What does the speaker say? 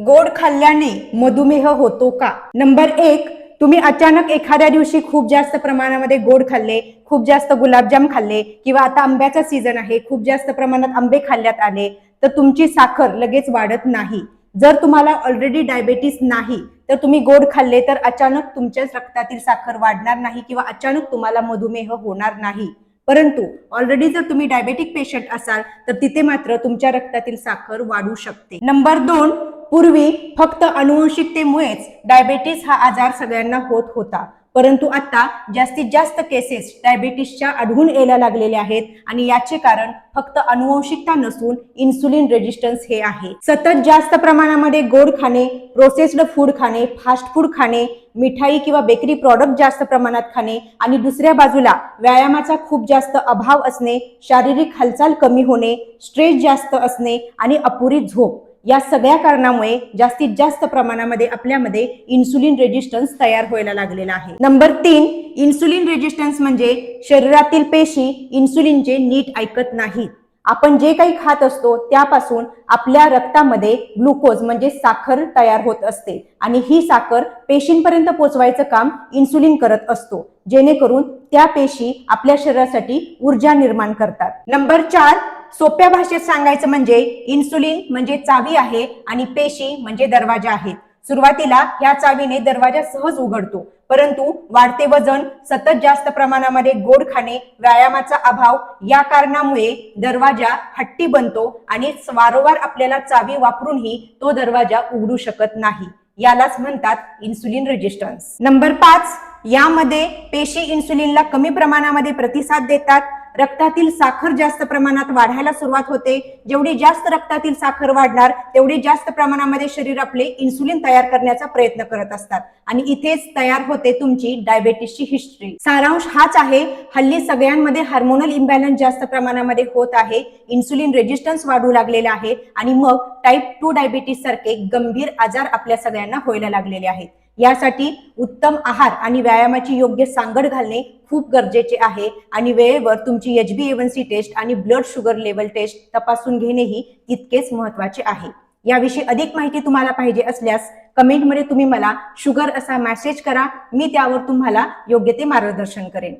गोड खाल्ल्याने मधुमेह होतो का? नंबर 1, तुम्ही अचानक एखाद्या दिवशी खूप जास्त प्रमाणामध्ये गोड खाल्ले, खूप जास्त गुलाबजाम खाल्ले किंवा आता आंब्याचा सीझन आहे, खूप जास्त प्रमाणात आंबे खाल्ल्यात आले, तर तुमची साखर लगेच वाढत नाही. जर तुम्हाला ऑलरेडी डायबेटीस नाही, तर तुम्ही गोड खाल्ले तर अचानक तुमच्या रक्तातील साखर वाढणार नाही किंवा अचानक तुम्हाला मधुमेह होणार नाही. परंतु ऑलरेडी जर तुम्ही डायबेटिक पेशंट असाल तर तिथे मात्र तुमच्या रक्तातील साखर वाढू शकते. नंबर 2, पूर्वी फक्त अनुवंशिकतेमुळेच डायबेटीस हा आजार सगळ्यांना होत होता, परंतु आता जास्तीत जास्त केसेस डायबेटीसच्या आढळून यायला लागलेल्या आहेत आणि याचे कारण फक्त अनुवंशिकता नसून इन्सुलिन रेजिस्टन्स हे आहे. सतत जास्त प्रमाणामध्ये गोड खाणे, प्रोसेस्ड फूड खाणे, फास्ट फूड खाणे, मिठाई किंवा बेकरी प्रॉडक्ट जास्त प्रमाणात खाणे आणि दुसऱ्या बाजूला व्यायामाचा खूप जास्त अभाव असणे, शारीरिक हालचाल कमी होणे, स्ट्रेस जास्त असणे आणि अपुरी झोप, या सगळ्या कारणामुळे जास्तीत जास्त प्रमाणामध्ये आपल्यामध्ये इन्सुलिन रेजिस्टन्स तयार व्हायला लागलेला आहे. नंबर 3, इन्सुलिन रेजिस्टन्स म्हणजे शरीरातील पेशी इन्सुलिनचे नीट ऐकत नाहीत. आपण जे काही खात असतो त्यापासून आपल्या रक्तामध्ये ग्लुकोज म्हणजे साखर तयार होत असते आणि ही साखर पेशींपर्यंत पोहोचवायचं काम इन्सुलिन करत असतो, जेणेकरून त्या पेशी आपल्या शरीरासाठी ऊर्जा निर्माण करतात. नंबर 4, सोप्या भाषेत सांगायचं म्हणजे इन्सुलिन म्हणजे चावी आहे आणि पेशी म्हणजे दरवाजा आहे. सुरुवातीला या चावीने दरवाजा सहज उघडतो, परंतु वाढते वजन, सतत जास्त प्रमाणामध्ये गोड खाणे, व्यायामाचा अभाव या कारणामुळे दरवाजा हट्टी बनतो आणि वारंवार आपल्याला चावी वापरूनही तो दरवाजा उघडू शकत नाही. यालाच म्हणतात इन्सुलिन रेजिस्टन्स. नंबर 5, यामध्ये पेशी इन्सुलिनला कमी प्रमाणामध्ये प्रतिसाद देतात. रक्तातील साखर जास्त प्रमाणात वाढायला सुरुवात होते. जेवढी जास्त रक्तातील साखर वाढणार तेवढी जास्त प्रमाणामध्ये शरीर आपले इन्सुलिन तयार करण्याचा प्रयत्न करत असतात आणि इथेच तयार होते तुमची डायबेटीसची हिस्ट्री. सारांश हाच आहे, हल्ली सगळ्यांमध्ये हार्मोनल इम्बॅलन्स जास्त प्रमाणामध्ये होत आहे, इन्सुलिन रेजिस्टन्स वाढू लागलेले आहे आणि मग टाईप 2 डायबिटीस सारखे गंभीर आजार आपल्या सगळ्यांना व्हायला लागलेले आहेत. यासाठी उत्तम आहार आणि व्यायामाची योग्य सांगड घालणे खूप गरजेचे आहे आणि वेळेवर तुमची HbA1c टेस्ट आणि ब्लड शुगर लेवल टेस्ट तपासून घेणेही तितकेच महत्त्वाचे आहे. याविषयी अधिक माहिती तुम्हाला पाहिजे असल्यास कमेंटमध्ये तुम्ही मला शुगर असा मेसेज करा, मी त्यावर तुम्हाला योग्य ते मार्गदर्शन करेन.